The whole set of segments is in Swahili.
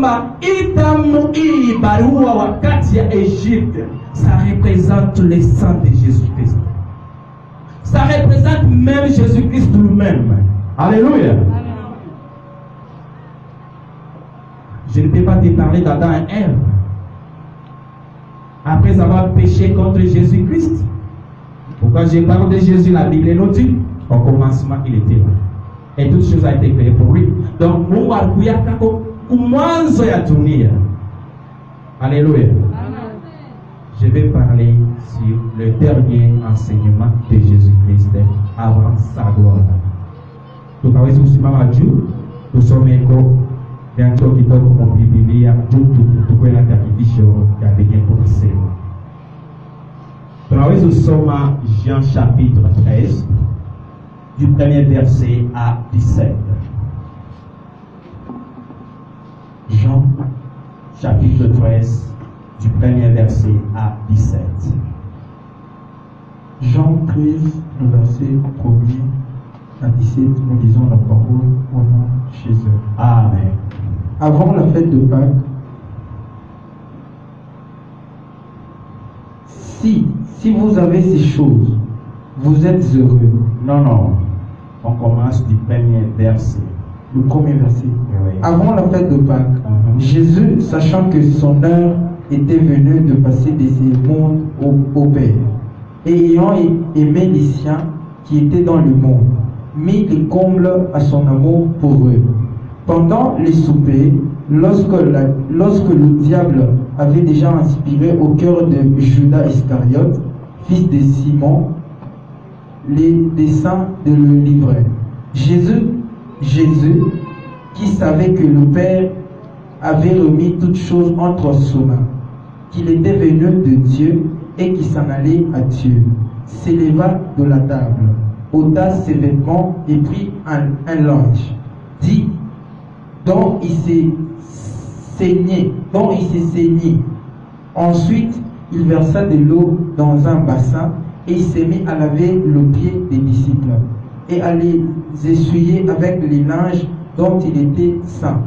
kwamba itamu barua wakati ya Égypte, ça représente le sang de Jésus-Christ. Ça représente même Jésus-Christ lui-même. Alléluia. Je ne peux pas te parler d'Adam et Ève. Après avoir péché contre Jésus-Christ. Pourquoi je parle de Jésus? La Bible nous dit, au commencement, il était là. Et toutes choses ont été créées pour lui. Donc, alléluia. Je vais parler sur le dernier enseignement de Jésus-Christ avant sa gloire. Donc, avec ce moment, nous sommes bientôt qui toque mon Biblia, tout la caribisho, qui a bien commencé. Donc, nous sommes à Jean chapitre 13, du premier verset à 17. Jean chapitre 13, du premier verset à 17. Jean 13, le verset 1er à 17, nous lisons la parole au nom de Jésus. Amen. Avant la fête de Pâques, si vous avez ces choses, vous êtes heureux. Non. On commence du premier verset. Le premier verset. Oui. Avant la fête de Pâques, Jésus, sachant que son heure était venue de passer de ce monde au Père, et ayant aimé les siens qui étaient dans le monde, mit les combles à son amour pour eux. Pendant les soupers, lorsque le diable avait déjà inspiré au cœur de Judas Iscariote, fils de Simon, les desseins de le livrer. Jésus, qui savait que le Père avait remis toutes choses entre ses mains, qu'il était venu de Dieu et qui s'en allait à Dieu, s'éleva de la table, ôta ses vêtements et prit un linge, dit, dont il s'est saigné. Ensuite, il versa de l'eau dans un bassin et il s'est mis à laver le pied des disciples et à les essuyer avec les linges dont il était saint.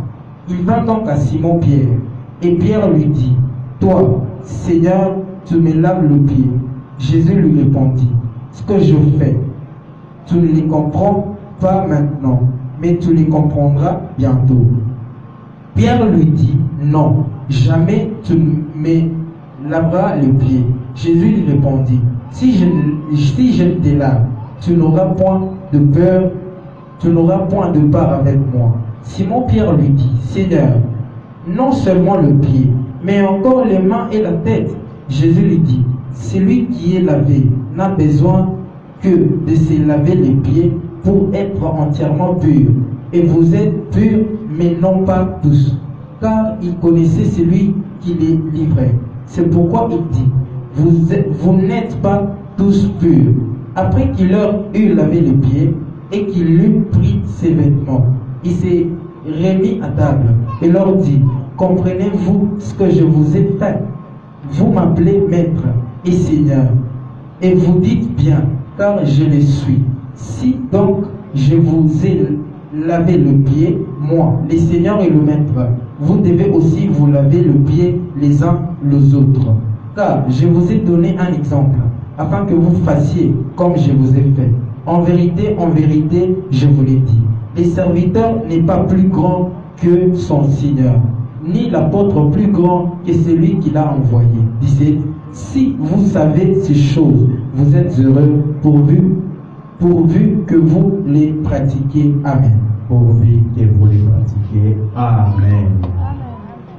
Il vint donc à Simon-Pierre et Pierre lui dit, toi, Seigneur, tu me laves le pied. Jésus lui répondit, ce que je fais, tu ne les comprends pas maintenant, mais tu les comprendras bientôt. Pierre lui dit, non, jamais tu me laveras les pieds. Jésus lui répondit, si je te lave, tu n'auras point de peur, tu n'auras point de part avec moi. Simon-Pierre lui dit, Seigneur, non seulement le pied, mais encore les mains et la tête. Jésus lui dit, celui qui est lavé n'a besoin que de se laver les pieds pour être entièrement pur. Et vous êtes purs, mais non pas tous, car il connaissait celui qui les livrait. C'est pourquoi il dit, vous n'êtes pas tous purs. Après qu'il leur eut lavé les pieds et qu'il eut pris ses vêtements, il s'est remis à table et leur dit, comprenez-vous ce que je vous ai fait? Vous m'appelez maître et seigneur, et vous dites bien, car je le suis. Si donc je vous ai lavé le pied, moi, le Seigneur et le Maître, vous devez aussi vous laver le pied les uns les autres. Car je vous ai donné un exemple, afin que vous fassiez comme je vous ai fait. En vérité, je vous l'ai dit. Le serviteur n'est pas plus grand que son Seigneur, ni l'apôtre plus grand que celui qui l'a envoyé. 17. Si vous savez ces choses, vous êtes heureux pourvu que vous les pratiquiez. Amen. Pourvu que vous les pratiquiez. Amen.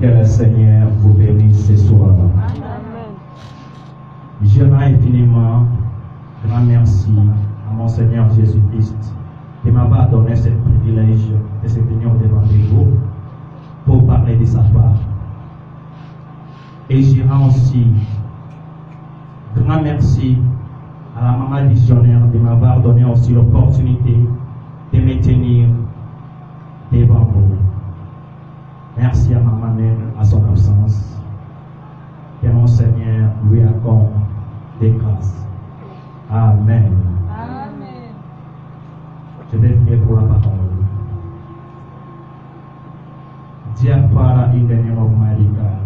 Que le Seigneur vous bénisse ce soir. Amen. Je rends infiniment grand merci à mon Seigneur Jésus-Christ qui m'a donné ce privilège de se tenir devant vous pour parler de sa part. Et je rends aussi grand merci à la maman visionnaire de m'avoir donné aussi l'opportunité de me tenir devant vous. Merci à maman mère à son absence. Que mon Seigneur lui accorde des grâces. Amen. Amen. Je vais prier pour la parole. Dear Father, in the name of mighty God,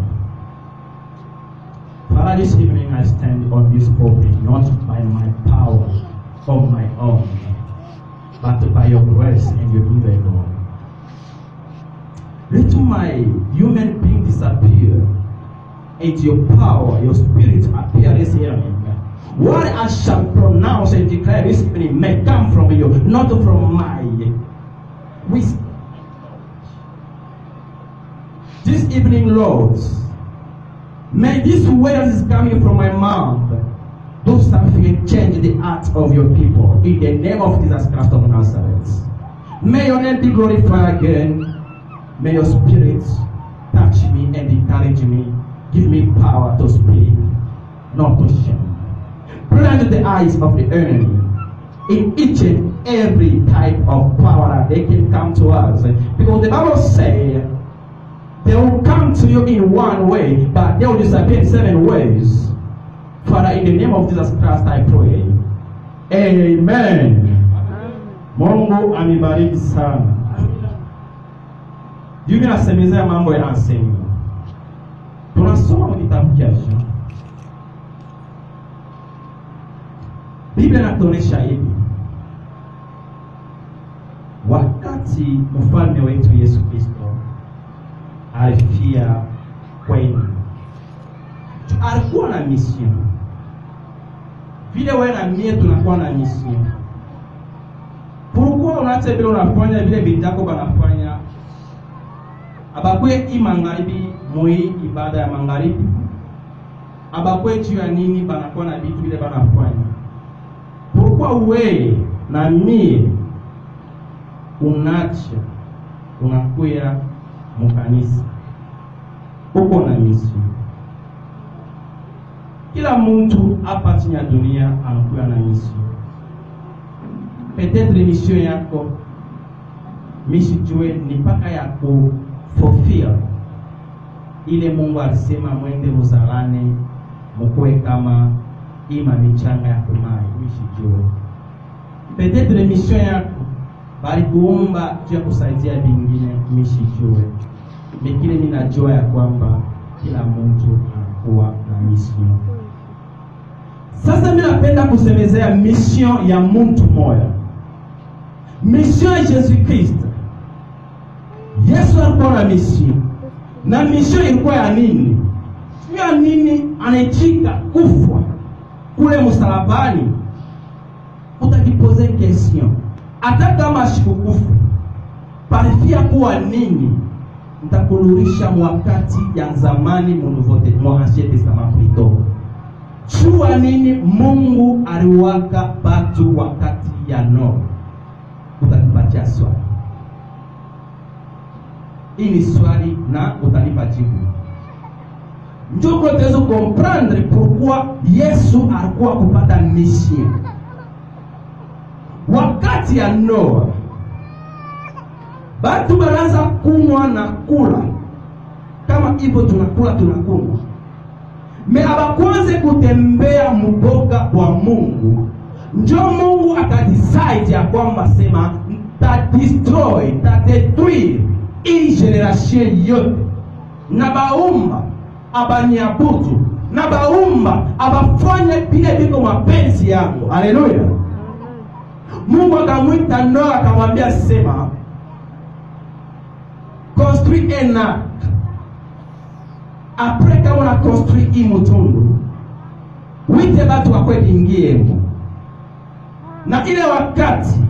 Father, this evening I stand on this pulpit, not by my power of my own, but by your grace and your good Lord. Let my human being disappear, and your power, your spirit appear this evening. What I shall pronounce and declare this evening may come from you, not from my wisdom. This evening, Lord, may this word that is coming from my mouth do something and change the heart of your people. In the name of Jesus Christ of Nazareth. May your name be glorified again. May your spirit touch me and encourage me. Give me power to speak, not to shame. Blind the eyes of the enemy in each and every type of power that they can come to us. Because the Bible says they will come to you in one way, but they will disappear in 7 ways. Father, in the name of Jesus Christ, I pray. Amen. Mungu amibariki sana. Biblia inasemezea mambo ya ansemi. Tunasoma kitabu kesho. Biblia inatuonyesha hivi. Wakati mfalme wetu Yesu Kristo alifia kwenu, alikuwa na mission. Vile wewe na mie tunakuwa na mission. Pourquoi unaacha vile unafanya vile vitako banafanya? Abakwe imangaribi moi ibada ya magharibi. Abakwe juu ya nini banakuwa na vitu vile banafanya? Pourquoi wewe na mie unacha unakuya mkanisa? Uko na mission. Kila mtu hapa chini ya dunia anakuwa na mission. Peut-être mission yako misijue ni paka yako fulfill ile Mungu alisema mwende muzalane mkoe kama ima michanga ya kumai. Misijue peut-être mission yako bali kuomba juu ya kusaidia vingine. Misijue mikile ninajua ya kwamba kila mtu anakuwa na mission. Sasa mimi napenda kusemezea mission ya mtu moja. Mission ya Yesu Kristo. Yesu alikuwa na mission. Na mission ilikuwa ya nini? Ya nini anaitika kufa kule msalabani? Utakipoze question. Hata kama sikukufa, parifia kuwa nini? Ntakulurisha wakati ya zamani munuvote mwa Ancien Testament plutôt. Chua nini Mungu aliwaka batu wakati ya Noa? Utanipatia swali. Hii ni swali na utanipa jibu. Njoo tuweze comprendre pourquoi Yesu alikuwa kupata mission. Wakati ya Noa, batu banaanza kunywa na kula. Kama hivyo tunakunywa. Me abakwanze kutembea mboga wa Mungu. Njoo Mungu akadecide ya kwamba sema ta destroy, ta détruire hii generation yote. Na baumba abaniabudu, na baumba abafanye vile viko mapenzi yangu. Haleluya. Mungu akamwita Noa akamwambia sema construit un ark. Après kama na construit hii mtundu, wite batu wakwe ingiemo. Na ile wakati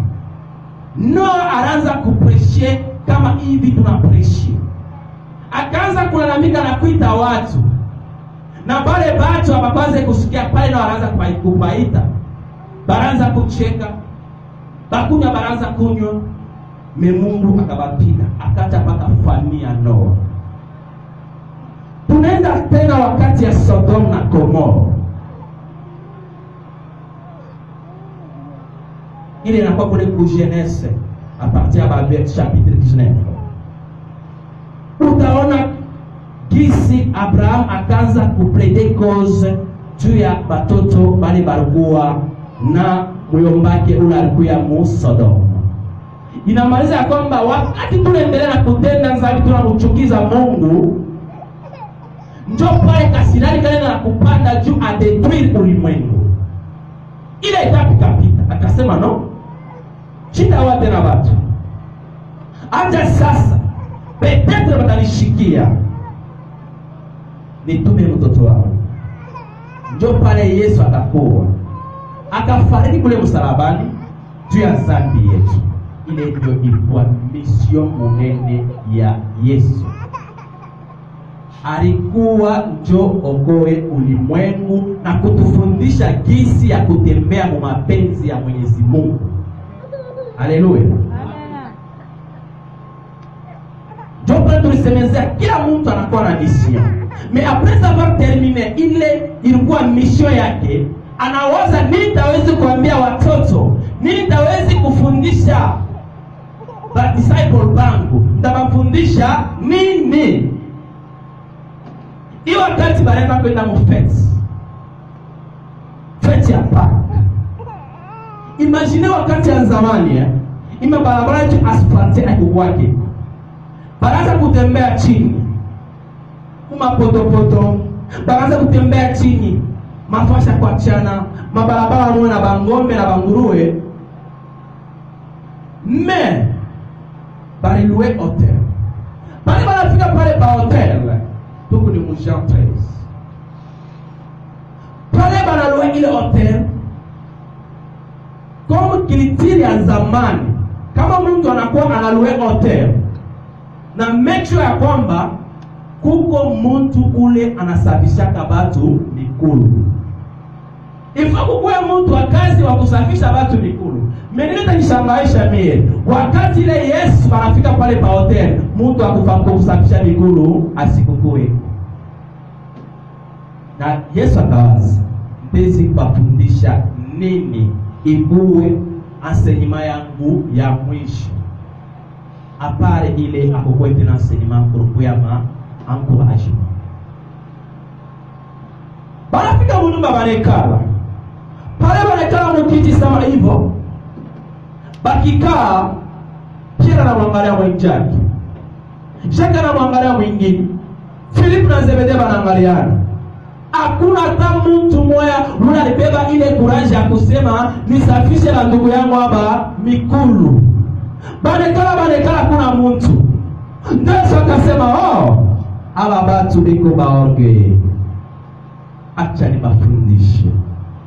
Noa anaanza kupreshe kama hivi tunapreshe. Akaanza kulalamika na kuita watu. Na pale watu wapaanze kusikia pale na wanaanza kupaita. Baranza kucheka. Bakunya baranza kunywa. Mungu akabapiga, akata paka familia Noa. Tunaenda tena wakati ya Sodom na Gomora. Il n'est pas pour les Genèse à partir de chapitre 19. Utaona gisi Abraham akaanza kuplede cause juu ya batoto bali barugua na muyombake ule alikuya mu Sodom. inamaanisha ya kwamba wakati tunaendelea na kutenda dhambi, tunamchukiza Mungu, ndio pale kasirani kaenda na kupanda juu adetruire ulimwengu. Ile etape kapita, akasema no, shida wapi na watu acha sasa, petetre watanishikia, nitume mtoto wangu. Ndio pale Yesu akakuwa akafariki kule msalabani juu ya dhambi yetu. Ile ndio ilikuwa mission munene ya Yesu. Alikuwa njo okoe ulimwengu na kutufundisha jinsi ya kutembea mu mapenzi ya Mwenyezi Mungu. Haleluya. Ndio pale tulisemezea kila mtu anakuwa na mission. Mais après avoir terminé ile ilikuwa mission yake, anawaza nini tawezi kuambia watoto, nini tawezi kufundisha ba disciple bangu, ndabafundisha nini? Hiyo wakati baraka kwenda fete ya Pâques. Imagine wakati ya zamani ime barabara yetu asfalti na kukwake, baraza kutembea chini kuma poto, baraza kutembea chini mafasha kwa chana, mabarabara mwe na bangombe na banguruwe. Mais bari loué hotel, bari banafika pale pa hotel, tuku ni Jean 13 pale bana loué ile hotel comme kilitiri ya zamani. Kama mtu anakuwa analoué hotel na make sure ya kwamba kuko mtu ule anasafisha batu mikulu, ifaa kukuwe mtu wa kazi wa kusafisha batu mikulu. Menine tanishangaisha mie, wakati ile Yesu anafika pale pa hotel, mtu akufa kusafisha mikulu asikukue. Na Yesu akawaza, mpezi kupafundisha nini ikuwe enseignement yangu ya mwisho. Apare ile akukwe tena enseignement kurukuya encouragement. Banafika munyumba banekala pale, banekala mukiti sama hivyo, bakikaa kila na mwangalia mwenzake, shaka na mwangalia mwingine, Filipu na Zebedeo banaangaliana. Hakuna hata mtu moya muna alibeba ile kuraji ya kusema nisafishe na ndugu yangu hapa mikulu. Banekala kuna mtu. Ndio akasema aba batu biko baorge, acha nibafundishe.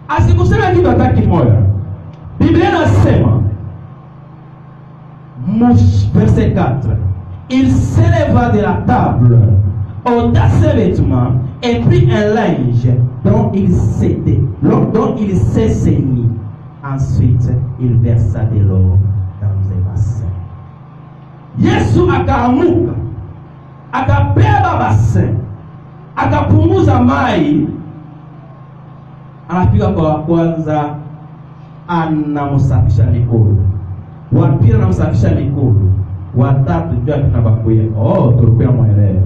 Asikusema kitu hata kimoja. Biblia inasema verset 4, il s'éleva de la table, ôta ses vêtements et prit un linge dont il s'est saigné. Ensuite, il versa de l'eau dans un bassin. Yesu akaamuka, akabeba bassin, akapunguza mai, anafika kwa kwanza anamsafisha mikono, wa pili anamsafisha mikono, wa tatu ndio tunabakuya. Tulikuwa mwelewa.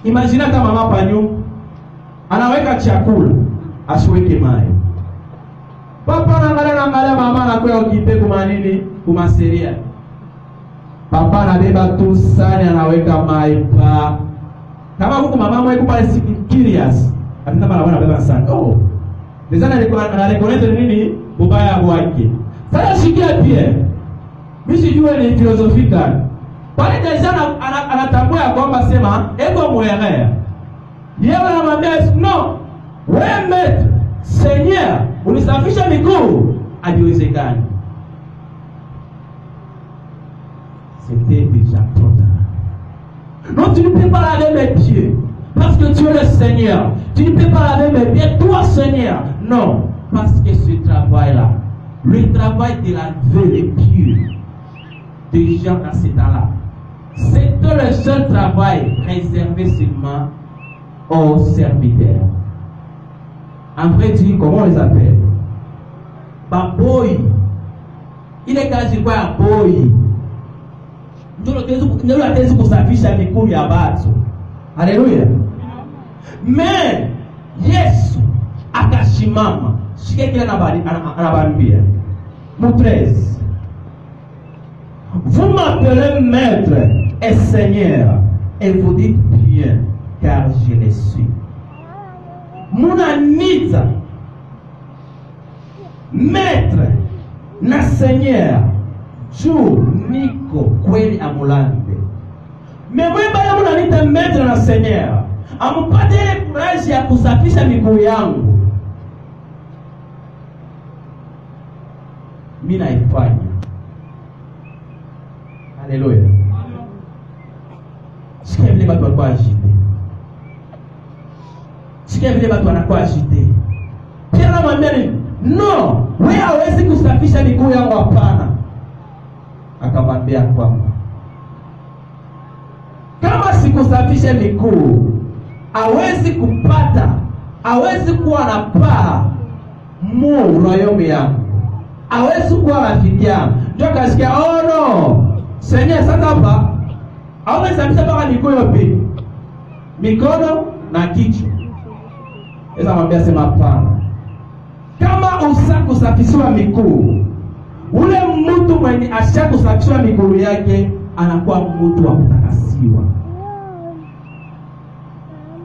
Imagine kama mama panyu anaweka chakula asiweke mai. Papa anaangalia mama anakuwa ukipe kwa nini kumaseria. Papa anabeba tu sani anaweka mai pa. Kama huko mama mwe pale curious, atina bana anabeba sani. Nizana anarekoneza nini ubaya wake. Sasa shikia pia. Mimi sijue ni filosofika. Pale deja anatambua kwamba sema ego mwelea. Yeye anamwambia no, wewe maître, Seigneur, unisafisha miguu, haiwezekani. C'était déjà trop tard. Non, tu ne peux pas laver mes pieds parce que tu es le Seigneur. Tu ne peux pas laver mes pieds, toi Seigneur. Non, parce que ce travail-là, le travail de laver les pieds des gens dans ce temps-là, c'était le seul travail réservé seulement aux serviteurs. En vrai dire, comment on les appelle? Baboy. Il est quasi quoi un boy? Ndio atezi kusafisha miguu ya watu. Haleluya. Mais Yesu akashimama. Shike kile anabambia. Mu 13. Vous m'appelez maître et seigneur, et vous dites bien, car je le suis. Munanita maître na seigneur juu niko kweli amulande. Memweba ya munanita maître na seigneur, amupate ile kuraji ya kusafisha miguu yangu, mimi naifanya. Haleluya. Sikia vile watu wanakuwa agite. Sikia vile watu wanakuwa agite. Pia namwambia nini? No, wewe hawezi kusafisha miguu yangu, hapana. Akamwambia kwamba kama sikusafisha miguu, hawezi kupata, hawezi kuwa na paa mu royaume yangu, hawezi kuwa rafiki yangu. Ndio kasikia, oh no, Seigneur, sasa hapa hawezi sabisa mpaka miguu yote, mikono na kichwa. Eza mwambia sema hapana. Kama usakusafishwa miguu, ule mtu mwenye ashakusafishwa miguu yake anakuwa mtu wa kutakasiwa.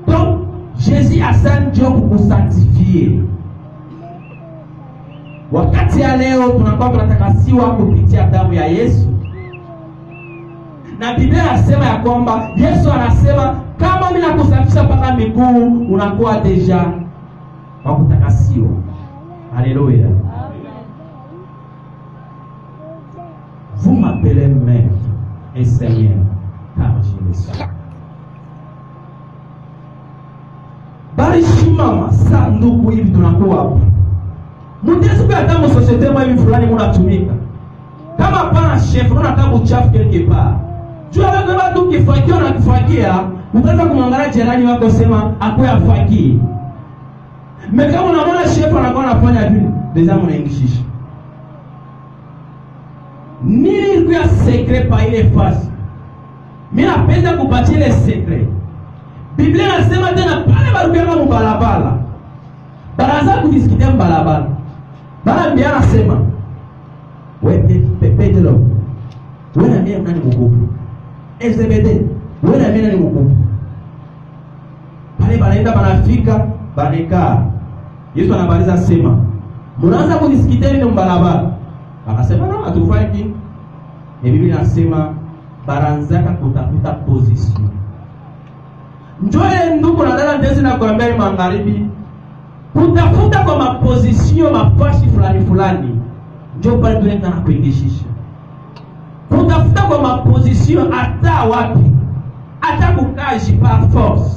Donc Jésus asante kukusanctifier. Wakati ya leo tunakuwa tunatakasiwa kupitia damu ya Yesu. Na Biblia inasema ya kwamba Yesu anasema kama mimi nakusafisha mpaka miguu, unakuwa deja wa kutakasiwa. Alléluia. Vous m'appelez maître et seigneur, car je le suis. Bali shimama saa ndugu hivi tunakuwa hapa. Mtesi kwa tamu societe mwa hivi fulani mnatumika. Kama hapana chef, unaona kama uchafu quelque part. Jua wewe kama tu kifakia na kifakia, utaanza kumwangalia jirani wako sema akuya afaki. Kama unaona chef anakuwa anafanya hivi, deja mnaingishisha. Nini kwa secret pa ile fasi? Mimi napenda kupatia ile secret. Biblia inasema tena pale baruka mbalabala. Baraza kudisikitia mbalabala. Bala Biblia anasema wewe Petro, wewe na mimi nani mkubwa? Ezebede, wewe na mimi nani mkubwa? Pale banaenda banafika, banekaa. Yesu anabaliza sema, mnaanza kudisikitia ile mbalabala. Akasema na atufaki. Biblia inasema baranzaka kutafuta position. Njoe ndugu na dada ndezi na kuambia magharibi, kutafuta kwa maposition mafashi fulani fulani, njoo pale tunaenda na kuingishisha. Kutafuta kwa maposition hata wapi, hata kukaji par force.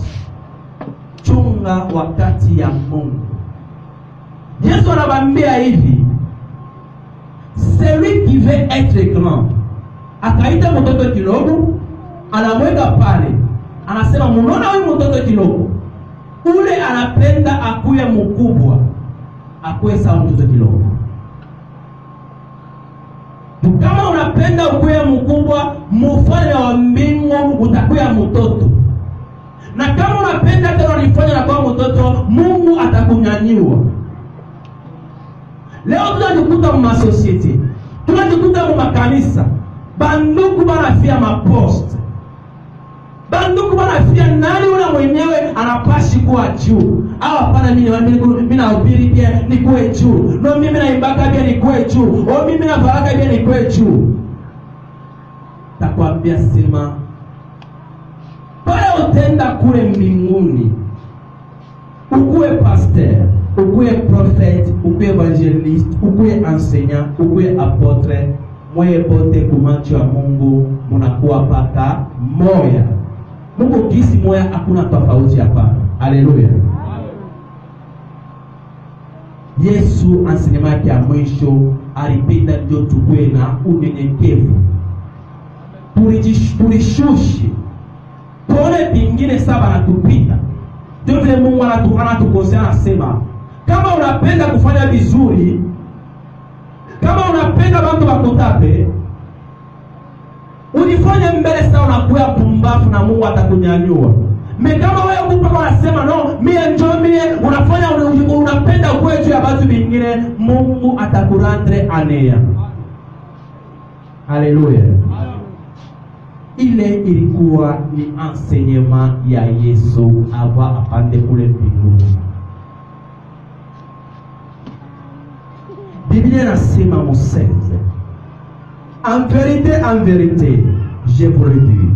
Chunga wakati ya Mungu. Yesu anabambia hivi, celui qui veut être grand, akaita mtoto kidogo, anamweka pale. Anasema munaona huyu mtoto kidogo, ule anapenda akuye mkubwa, akuwe sawa mtoto kidogo. Kama unapenda ukuye mkubwa, mfalme wa mbingu utakuya mtoto. Na kama unapenda tena unifanya na kwa mtoto, Mungu atakunyanyua. Leo tunajikuta mu society, tunajikuta mu makanisa, banduku banafia mapost. Banduku banafia nani ule mwenyewe anapashi kuwa juu. Au hapana, mimi nahubiri pia nikuwe juu. No, mimi naimbaka pia nikuwe juu. O, mimi nabaraka pia nikuwe juu. Takwambia sema, pale utenda kule mbinguni, ukuwe pasteur, ukuwe prophète, ukuwe evangeliste, ukuwe enseignant, ukuwe apotre, mwe pote kumacho ya Mungu munakuwa paka moya. Mungu kisi moya, hakuna tofauti hapa. Haleluya. Yesu anasema yake ya mwisho alipenda ndio tukue na unyenyekevu. Tulishushe. Tuone pingine saba na tupita. Ndio vile Mungu anatukosea, anasema kama unapenda kufanya vizuri, kama unapenda watu wakutape, unifanye mbele sana, unakuwa pumbafu na Mungu atakunyanyua. Kama wewe uko unasema no, mie unafanya unapenda kwetu ya watu wengine, Mungu atakurendre anea. Alléluia. Ile ilikuwa ni enseignement ya Yesu avant apande kule mbinguni. Biblia inasema Moses, en vérité, je vous le dis,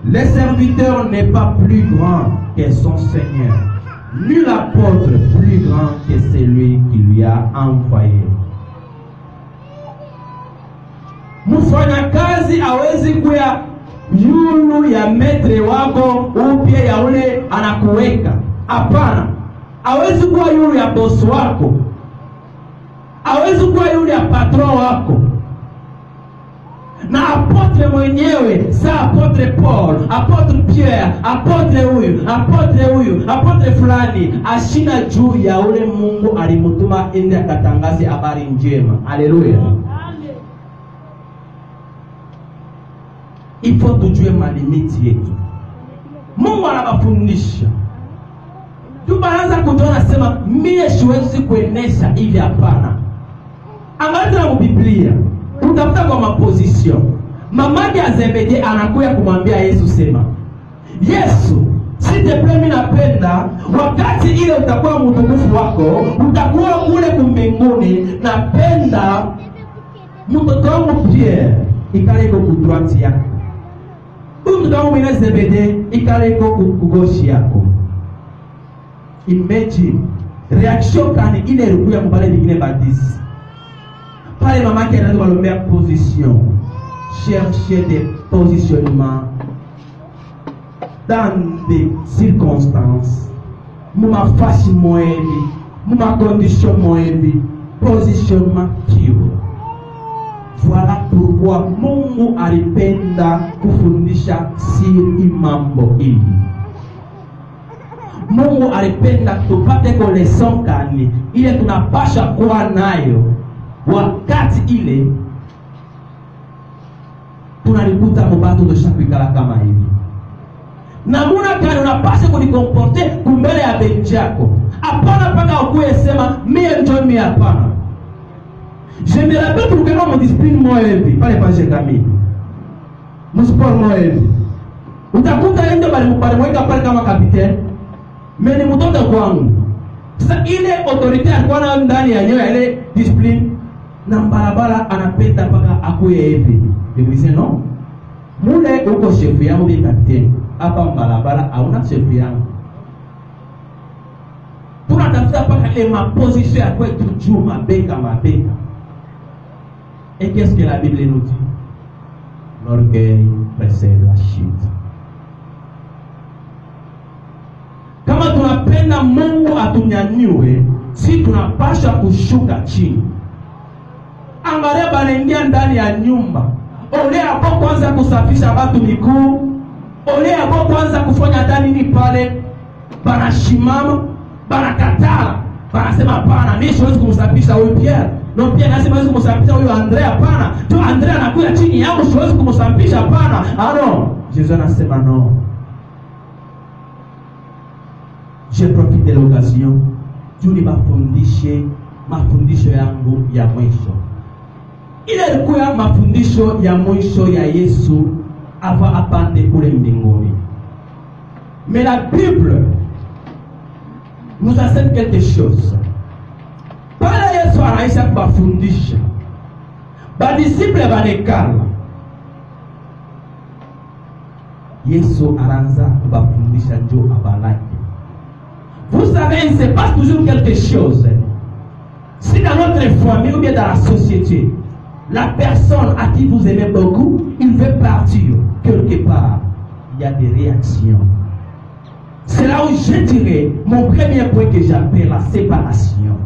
le serviteur n'est pas plus grand que son Seigneur, nul apôtre plus grand que celui qui lui a envoyé. Mfanyakazi hawezi kuya yulu ya metre wako upya ya ule anakuweka. Hapana, hawezi kuwa yulu ya boss wako, hawezi kuwa yule ya patron wako. Na apotre mwenyewe sa apotre Paul, apotre Pierre, apotre huyu, apotre fulani ashina juu ya ule Mungu alimutuma ende akatangaze habari njema. Haleluya. Il faut tujue malimiti yetu. Mungu anabafundisha. Tubaanza kutoa sema mie siwezi kuenesha hivi, hapana. Angalia mu Biblia, utafuta kwa maposition. Mamake ya Zebede anakuja kumwambia Yesu sema, Yesu, s'il te plaît, mimi napenda wakati ile utakuwa mtukufu wako, utakuwa kule kumbinguni, napenda mtoto wangu Pierre ikale kwa kudroiti yako. Mtoto wangu mwenye Zebede ikale kwa kugoshi yako. Imagine reaction kani ile ilikuwa mbale bingine badisi. Pale mamake anaanza kulombea position. Chercher des positionnements dans des circonstances. Muma fashi moevi, muma condition moevi, positionnement pure. Voilà pourquoi Mungu alipenda kufundisha siri mambo hili. Mungu alipenda tupate koleson kani ile tunapasha kuwa nayo wakati ile tunalikuta mubatu toshakuikala kama hivi. Namuna kani unapasha kulikomporte kumbele ya benchi yako. Hapana paka ukuye sema mie njoi mie, hapana. Je me rappelle pour que mon discipline moya hivi pale panje kamili. Msport moya hivi. Utakuta ende bali mweka pale kama kapiteni. Meni mtoto kwangu. Sasa ile autorite alikuwa na ndani ya nyoya ile discipline na barabara anapenda paka akuye hivi. Nikwise no. Mule uko chef yangu bi kapiteni. Hapa barabara hauna chef yangu. Tunatafuta paka ile maposition ya kwetu juu mabeka. Et qu'est-ce que la Bible nous dit? L'orgueil précède la chute. Kama tunapenda Mungu atunyanyue, si tunapasha kushuka chini. Angalia banaingia ndani ya nyumba. Ole hapo kwanza kusafisha watu miguu. Ole hapo kwanza kufanya ndani ni pale. Banashimama, banakatala. Banasema hapana, mimi siwezi kumsafisha huyu Pierre. No, Pierre nasema siwezi kumsafisha huyu Andrea, hapana. Tu Andrea anakuja chini yangu, siwezi kumsafisha, hapana. Ah non, Jésus anasema non. Je profite de l'occasion juu mafundisho yangu ya mwisho. Ile ilikuwa mafundisho ya mwisho ya Yesu avant apande kule mbinguni. Mais la Bible nous enseigne quelque chose. Pale Yesu anaisha kubafundisha, badisiple banekala, Yesu anaanza kubafundisha njoo abalaki. Vous savez, il se passe toujours quelque chose. Si dans notre famille ou bien dans la société, la personne à qui vous aimez beaucoup, il veut partir quelque part, il y a des réactions. C'est là où je dirais mon premier point que j'appelle la séparation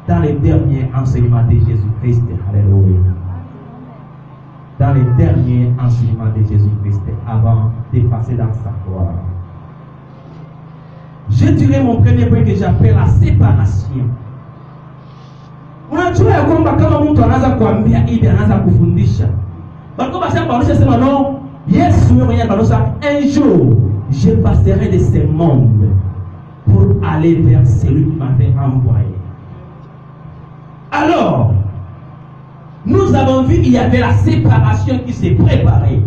dans les derniers enseignements de Jésus-Christ. Alléluia. Dans les derniers enseignements de Jésus-Christ avant de passer dans sa gloire. Je dirais mon premier point que j'appelle la séparation. Unajua ya kwamba kama mtu anaanza kuambia hivi, anaanza kufundisha, bako basi baonesha sema non, Yesu yeye mwenyewe anaonesha un jour je passerai de ce monde pour aller vers celui qui m'avait envoyé. Alors Nous avons vu qu'il y avait la séparation qui s'est préparée.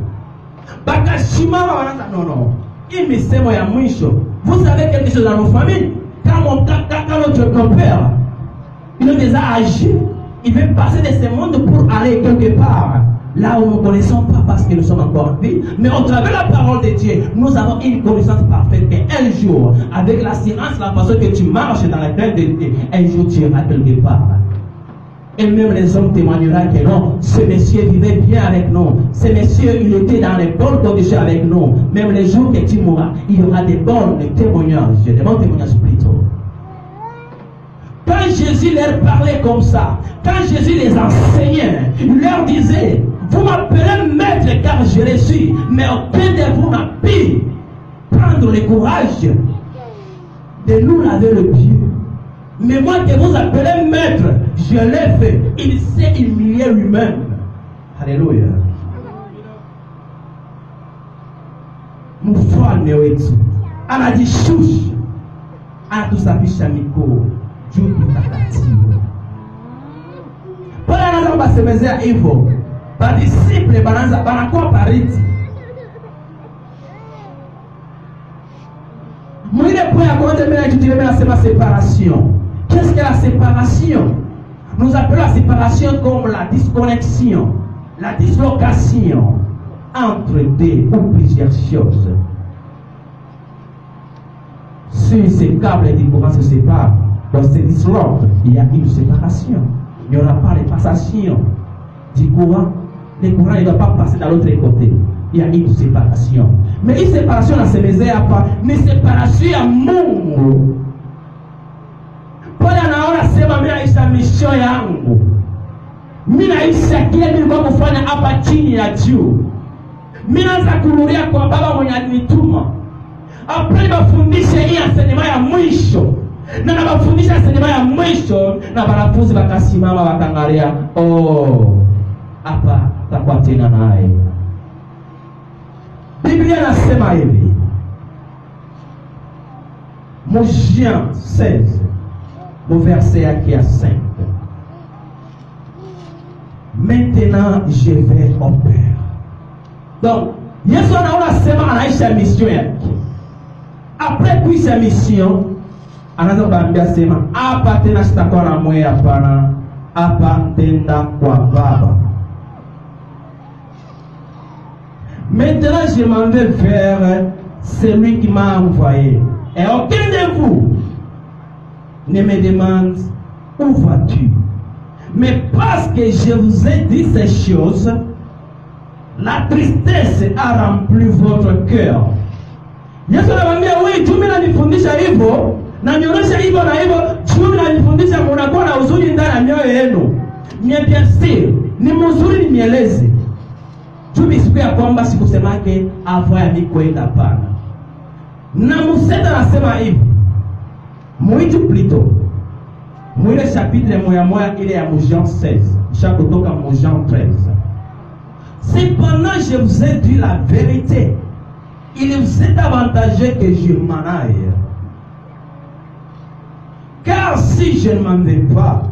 Non. Vous savez quelque chose dans nos familles? Quand notre grand-père, il est déjà âgé, il veut passer de ce monde pour aller quelque part. Là où nous ne connaissons pas parce que nous sommes encore en vie, mais au travers de la parole de Dieu, nous avons une connaissance parfaite qu'un jour, avec l'assurance, la façon que tu marches dans la terre de Dieu, un jour tu iras quelque part. Et même les hommes témoigneront que non, ce monsieur vivait bien avec nous. Ce monsieur, il était dans les bonnes conditions avec nous. Même les jours que tu mourras, il y aura des bons témoignages, plutôt. Quand Jésus leur parlait comme ça, quand Jésus les enseignait, il leur disait, vous m'appelez maître car je le suis, mais aucun de vous n'a pu prendre le courage de nous laver le pied. Mais moi que vous appelez maître, je l'ai fait. Il s'est humilié lui-même. Alléluia. Mufalme wetu anajishusha, anatusafisha mikono juu tutakatifu. Pale anaanza kubasemezea hivyo, badisiple banakuwa pariti. Mwile point à commenter mais tu dirais la séparation. Qu'est-ce que la séparation? Nous appelons la séparation comme la disconnexion, la dislocation entre deux ou plusieurs choses. Si ces câbles du courant se séparent, donc se disloquent, il y a une séparation. Il n'y aura pas de passation du courant. Le courant ne doit pas passer de l'autre côté. Il y a une séparation. Mais une séparation na semezea hapa ni séparation ya Mungu. Pale anaona sema mimi naisha mission yangu. Mimi naisha kile nilikuwa kufanya hapa chini ya juu. Mimi naanza kurudia kwa baba mwenye alinituma. Apre bafundishe hii enseignement ya mwisho. Na nabafundisha enseignement ya mwisho na wanafunzi wakasimama wakangalia, hapa takuwa tena naye. Biblia nasema hivi, Jean 16, au verset yake ya 5. Maintenant je vais au Père. Donc, Yesu anaona sema anaisha mission yake. Après kuisha mission, anaanza kuambia sema, hapa tena sitakuwa na mwe, hapana. Hapa tenda kwa Baba. Maintenant, je m'en vais vers celui qui m'a envoyé. Et aucun de vous ne me demande où vas-tu. Mais parce que je vous ai dit ces choses, la tristesse a rempli votre cœur. Yesu anamwambia, wewe tu mimi nanifundisha hivyo, na nionyesha hivyo na hivyo, tu mimi nanifundisha mnakuwa na huzuni ndani ya mioyo yenu. Niambie, ni mzuri nieleze. Tu siku ya kwamba sikusemake avoya mikwenda pana. Na Museta nasema hivi. Mwitu plutôt. Mwile chapitre moya ile ya Jean 16. Chakotoka Jean 13. Cependant je vous ai dit la vérité. Il vous est avantageux que je m'en aille. Car si je ne m'en vais pas,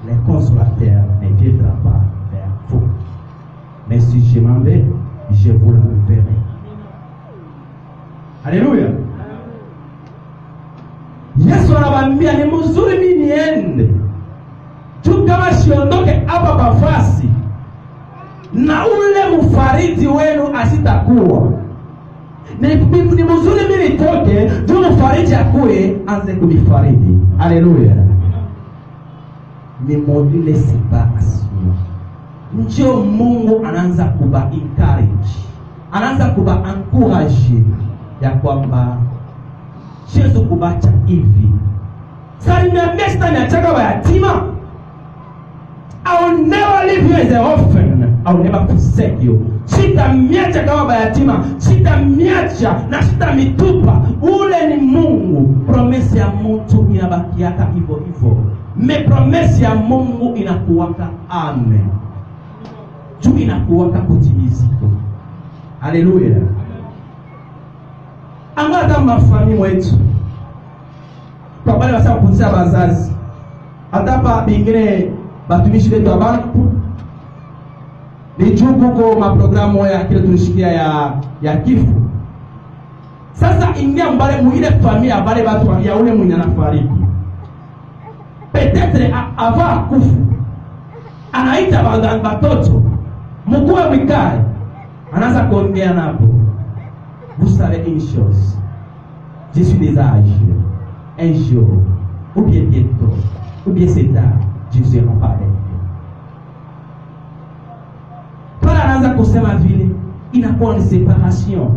le consolateur ne viendra pas vers vous. Mais si je m'en vais, je vous l'enverrai. Alléluia. Yesu anamwambia ni mzuri mimi niende. Tu kama siondoke hapa bafasi, na ule mfariji wenu asitakuwa. Ni mzuri mimi nitoke, tu mfariji akue anze kunifariji. Alléluia. Ni module séparation. Ndio Mungu anaanza kuba encourage, anaanza kuba encourage ya kwamba Yesu kubacha hivi. Sasa niambia sitaniacha wa yatima. I will never leave you as an orphan. I will never forsake you. Sitamiacha kama yatima, sitamiacha na sitamitupa. Ule ni Mungu. Promesi ya mtu inabakiaka hivyo hivyo. Me promesi ya Mungu inakuwaka amen. Juu inakuwaka kutimiziko. Haleluya. Angata mafami wetu. Kwa wale wasao kutia bazazi. Hata pa bingine batumishi wetu wa bantu ni juu kuko maprogramu ya kile tulishikia ya kifo. Sasa ingia mbale muile familia bale batu ya ule mwenye anafariki. Peut-être avant kufu anaita batoto mkuwe wikae, anaanza kuongea napo. Vous savez une chose, je suis déjà âgé, un jour ou bien bientôt ou bien c'est tard, je serai en pareil. Pala anaanza kusema vile, inakuwa ni separation.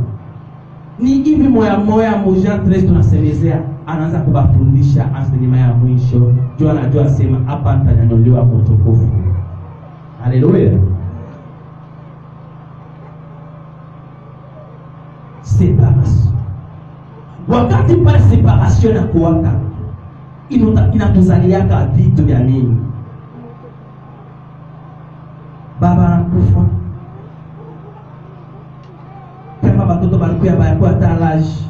Ni hivi moya moja tres tunasemezea, anaanza kubafundisha asenima ya mwisho, jua anajua sema hapa nitanyanyuliwa kutukufu. Haleluya. Separation. Wakati pale separation na kuwaka, inatuzaliaka vitu vya nini? Baba anakufa, kama batoto balikuya bayakuwa talaji,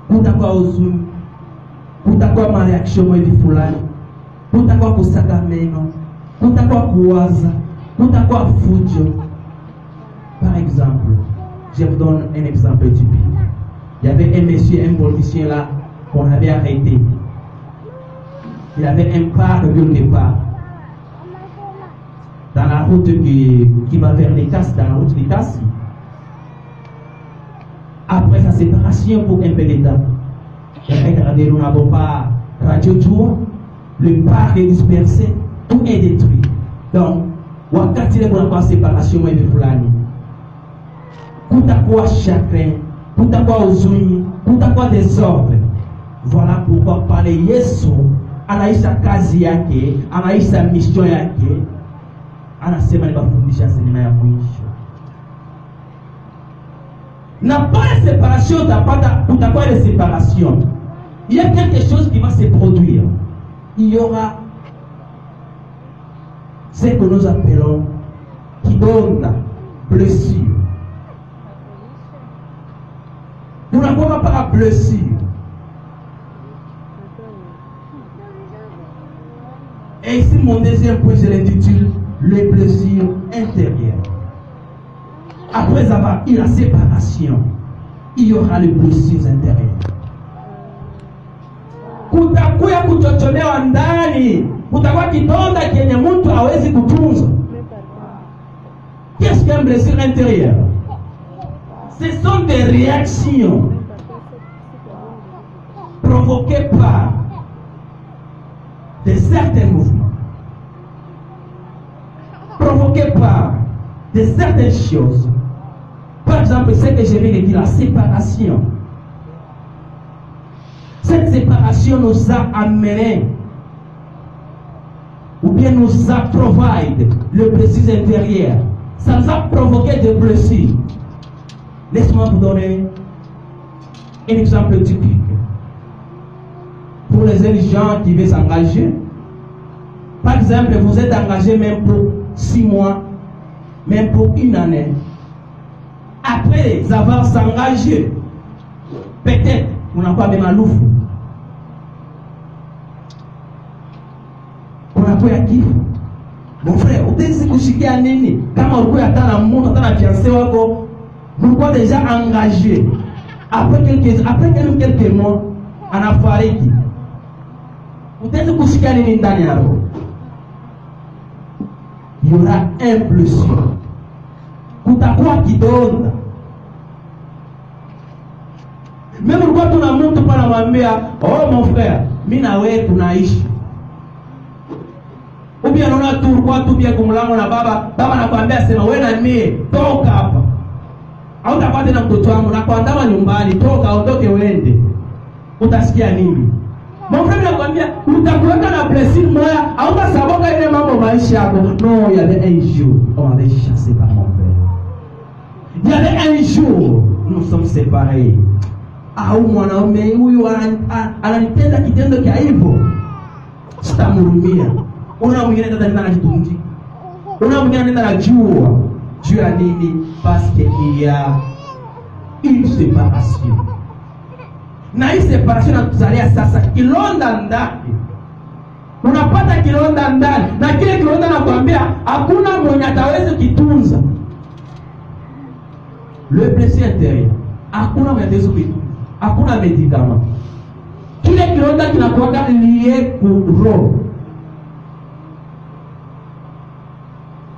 kutakuwa huzuni, kutakuwa mareaction hivi fulani, kutakuwa kusaga meno, kutakuwa kuwaza, kutakuwa fujo. Par exemple, je vous donne un exemple typique. Il y avait un monsieur, un politicien là, qu'on avait arrêté. Il avait un part quelque part. Dans la route qui va vers les Casses, dans la route des Casses. Après sa séparation pour un peu d'état, nous n'avons pas radio tour, le parc est dispersé, tout est détruit. Donc, wakati ile kuna séparation mwa hivi fulani, kutakuwa chacun, kutakuwa huzuni, kutakuwa désordre. Voilà pourquoi pale Yesu anaisha kazi yake, anaisha mission yake, anasema nibafundisha sinema ya mwisho. Na pas de séparation, kutakuwa de séparation. Il y a quelque chose qui va se produire. Il y aura ce que nous appelons qui donne blessure. Nous n'avons pas de blessure. Et ici, mon deuxième point, je l'intitule les blessures intérieures. Après avoir eu la séparation, il y aura les blessures intérieures. Kutakuya kuchocholewa ndani, kutakuwa kidonda kenye mtu hawezi kutunza. Qu'est-ce qu'une blessure intérieure? Ce sont des réactions provoquées par de certains mouvements, provoquées par de certaines choses. Par exemple, ce que je viens de dire, la séparation. Cette séparation nous a amené, ou bien nous a providé le blessure intérieur. Ça nous a provoqué des blessures. Laisse-moi vous donner un exemple typique. Pour les jeunes gens qui veulent s'engager, par exemple, vous êtes engagé même pour 6 mois, même pour 1 année. Après avoir s'engagé, peut-être on n'a pas de malouf. On n'a pas de kiff. Mon frère, vous êtes kushikia nini? Kama ulikuwa hata mmoja hata na fiancé wako, vous êtes déjà engagé. Après quelques mois, anafariki. Vous êtes kushikia nini ndani ya roho? Il y aura un blessure. Kutakuwa kidonda. Même ulikuwa tuna mtu pana mwambia, "Oh mon frère, mimi na wewe tunaishi." Ubia naona tu ulikuwa tu pia kumlango na baba anakuambia sema wewe na mimi toka hapa. Au utapata na mtoto wangu na kuandama nyumbani, toka ondoke uende. Utasikia nini? Mon frère anakuambia utakuweka na blessing moya, au utasaboka ile mambo maisha yako. Non, il y avait un jour, on avait chassé par mon frère. Il y avait un jour, nous sommes séparés. Au mwanaume huyu ananitenda kitendo cha hivyo, sitamhurumia. Una mwingine tata anajitunji, una mwingine anaenda najua juu ya nini? Parce qu'il y a une séparation. Na hii separation inatuzalia sasa kilonda ndani. unapata kilonda ndani, na kile kilonda nakwambia hakuna mwenye ataweza kitunza. Le blessé intérieur, hakuna mwenye ataweza kitunza, hakuna medikament. Kile kilonda kinakuwa lié ku roho.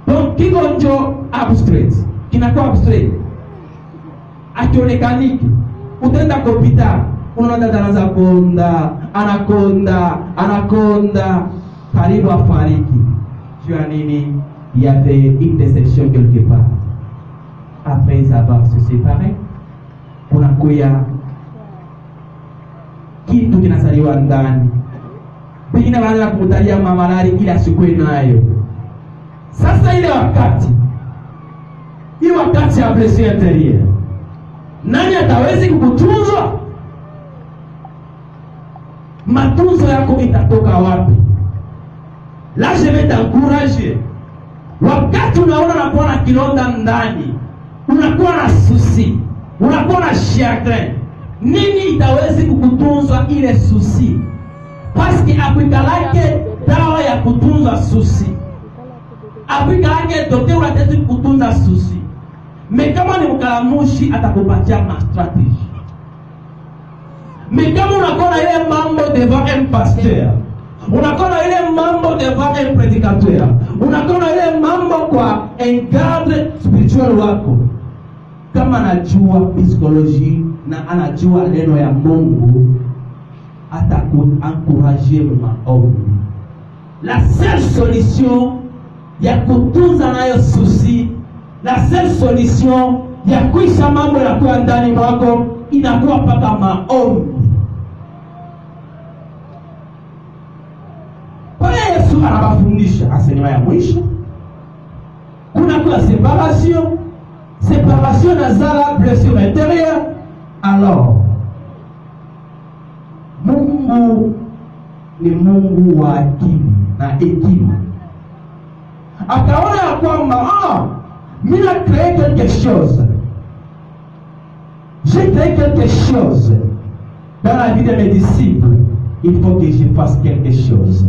Donc kiko njo abstract, kinakuwa abstract, akionekaniki. Utaenda kwa hospitali, unaona dada anaanza konda, anakonda, karibu afariki. Tu as nini? Il y avait une déception quelque part. Après ils avaient se séparé, kunakuya kitu kinasaliwa ndani. Pengine wanaanza kumtalia mamalari ili asikwe nayo. Sasa ile wakati ya blessure intérieure, nani atawezi kukutunza? Matunzo yako itatoka wapi? La je vais t'encourager. Wakati unaona unakuwa na kilonda ndani, unakuwa na susi, unakuwa na chagrin, nini itawezi kukutunza ile susi? Paski apikalake dawa ya kutunza susi, apikalake dokter atawezi kutunza susi. Mais kama ni mkalamushi atakupatia ma strategie. Mais kama unakuwa na ile mambo devant un pasteur, unakuwa na ile mambo devant un prédicateur, unakuwa na ile mambo kwa un cadre spirituel wako, kama anajua psychologie na anajua neno ya Mungu, atakuencourager maombi. La seule solution ya kutunza nayo susi, la seule solution ya kuisha mambo ya kwa ndani mwako inakuwa paka maombi. Pale Yesu anawafundisha asenema ya mwisho, kuna kwa séparation nazala blessure intérieure. Alors Mungu ni Mungu wa akili na hekima. Akaona ya kwamba mimi na créé quelque chose. J'ai créé quelque chose dans la vie de mes disciples. Il faut que je fasse quelque chose.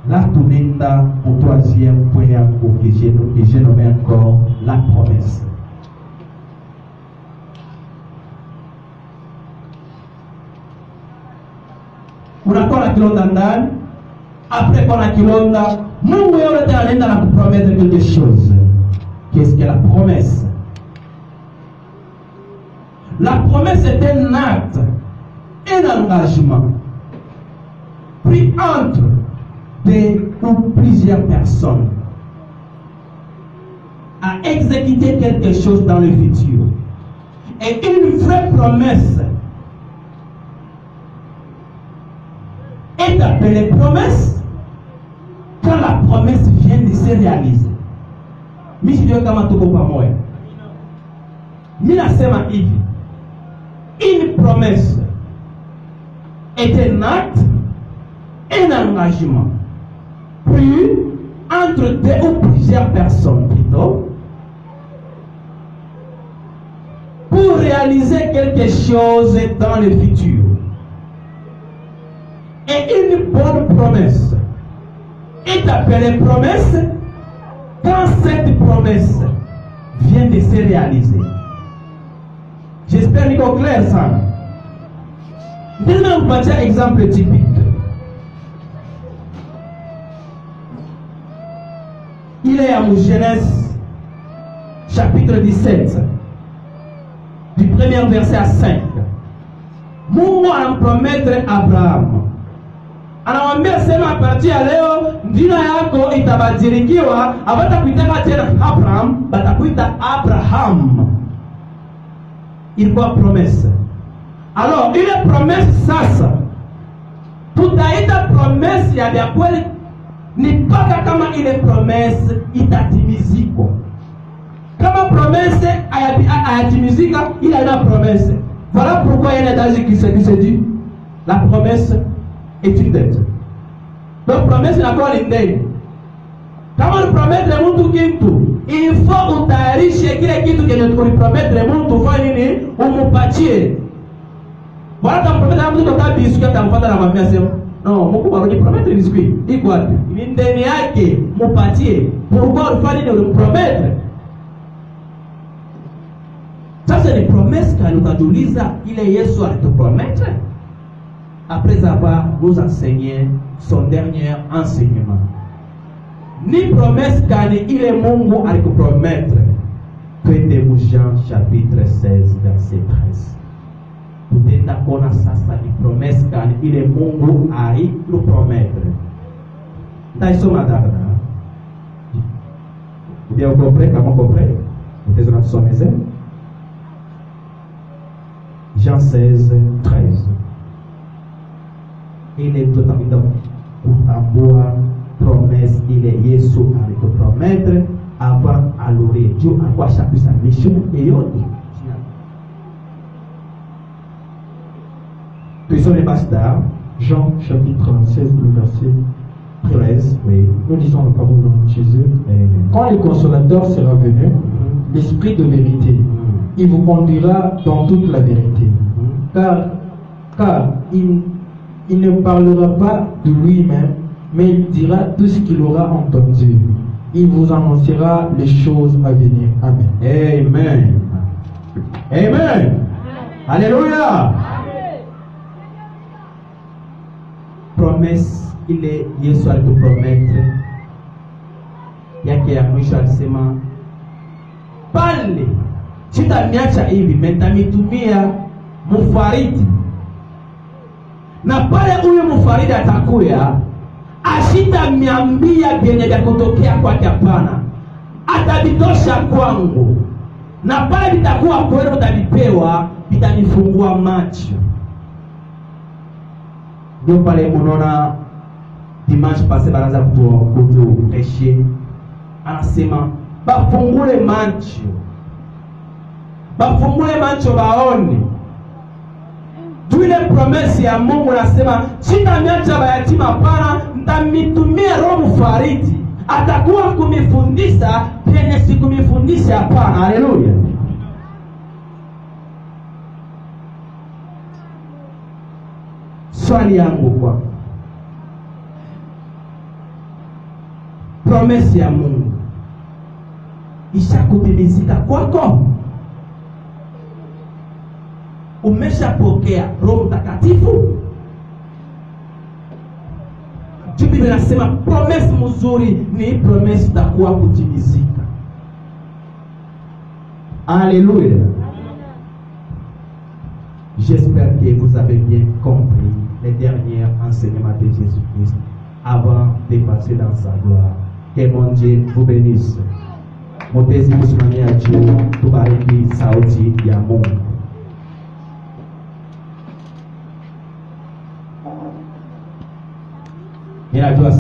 Là, tout n'est au troisième point que j'ai nommé encore la promesse. Unakuwa na kilonda ndani, après qu'on a kilonda, Mungu yote anaenda na kupromettre quelque chose. Qu'est-ce que la promesse? La promesse est un acte, un engagement pris entre deux ou plusieurs personnes à exécuter quelque chose dans le futur. Et une vraie promesse est appelée promesse quand la promesse vient de se réaliser. Mimi kama tuko pamoja. Mimi nasema hivi. Une promesse est un acte, un engagement pris entre deux ou plusieurs personnes plutôt pour réaliser quelque chose dans le futur. Et une bonne promesse est appelée promesse quand cette promesse vient de se réaliser. J'espère que c'est clair ça. Je vais vous passer un exemple typique. Il est en Genèse chapitre 17 du premier verset à 5. Mungu anampromettre Abraham, anamwambia sema a partir ya leo jina yako itabadilikiwa, hawatakuita tena Abraham, batakuita Abraham. Ilikuwa promesse. Alors ile promesse sasa tutaita promesse ya vya kweli ni mpaka kama ile promesse itatimizika. Kama promesse ayatimizika, il a une promesse. Voilà pourquoi il y a un adage qui se dit la promesse est une dette. Donc promesse inakuwa ni deni. Kama ulipromettre mtu kitu, il faut utayarishe kile kitu kenye ulipromettre mtu fanye nini? Umupatie. Wala tampromettre mtu toka bisuka tamfuata na mwambia sema, no, Mungu alinipromettre biscuit. Iko wapi? Ni ndani yake, mupatie. Pourquoi ulifanya nini ulimpromettre? Sasa ni promesse kali utajiuliza ile Yesu alitupromettre après avoir nous enseigné son dernier enseignement. Ni promesse kali ile Mungu alikupromettre. Twende Jean chapitre 16 verset 13. Tutaenda kuona sasa ni promesse kali ile Mungu alitupromettre. Ndaisoma dada. Bien vous comprenez, comment comprendre? Vous êtes dans son maison. Jean 16, 13. Ile tutapita kutambua promesse ile Yesu alitupromettre avant alore. Dieu alikuwa ashapisa mission yote. Tuisome basta Jean chapitre 16, le verset 13. Oui. Nous lisons la parole de Jésus. Quand le consolateur sera venu, l'esprit de vérité, il vous conduira dans toute la vérité. Car il ne parlera pas de lui-même, mais il dira tout ce qu'il aura entendu. Il vous annoncera les choses à venir. Amen. Amen. Amen. Alléluia. Promesse ile Yesu alitupromettre yake ya mwisho, alisema pale sitamiacha hivi, nitamitumia mfaridi, na pale huyu mfaridi atakuya, asitamiambia vyenye vya kutokea kwake, hapana, atabitosha kwangu, na pale vitakuwa kwenu, utavipewa, vitanifungua macho. Ndio pale unaona dimanche passé baraza kutueshe, anasema bafungule macho, bafungule macho baone. Ile promesse ya Mungu nasema sitamiacha mayatima, hapana, nitamitumia Roho Mfaridi, atakuwa kumifundisha penye sikumifundisha, hapana. Haleluya. Swali yangu kwa promesse ya Mungu ishakutimizika kwako? Umeshapokea Roho Mtakatifu? Biblia inasema promesse mzuri ni promesse itakuwa kutimizika. Alléluia. J'espère que vous avez bien compris les derniers enseignements de Jésus-Christ avant de passer dans sa gloire. Que mon Dieu vous bénisse. Motezi kusimamia juu, tubariki sauti ya Mungu. Ninajua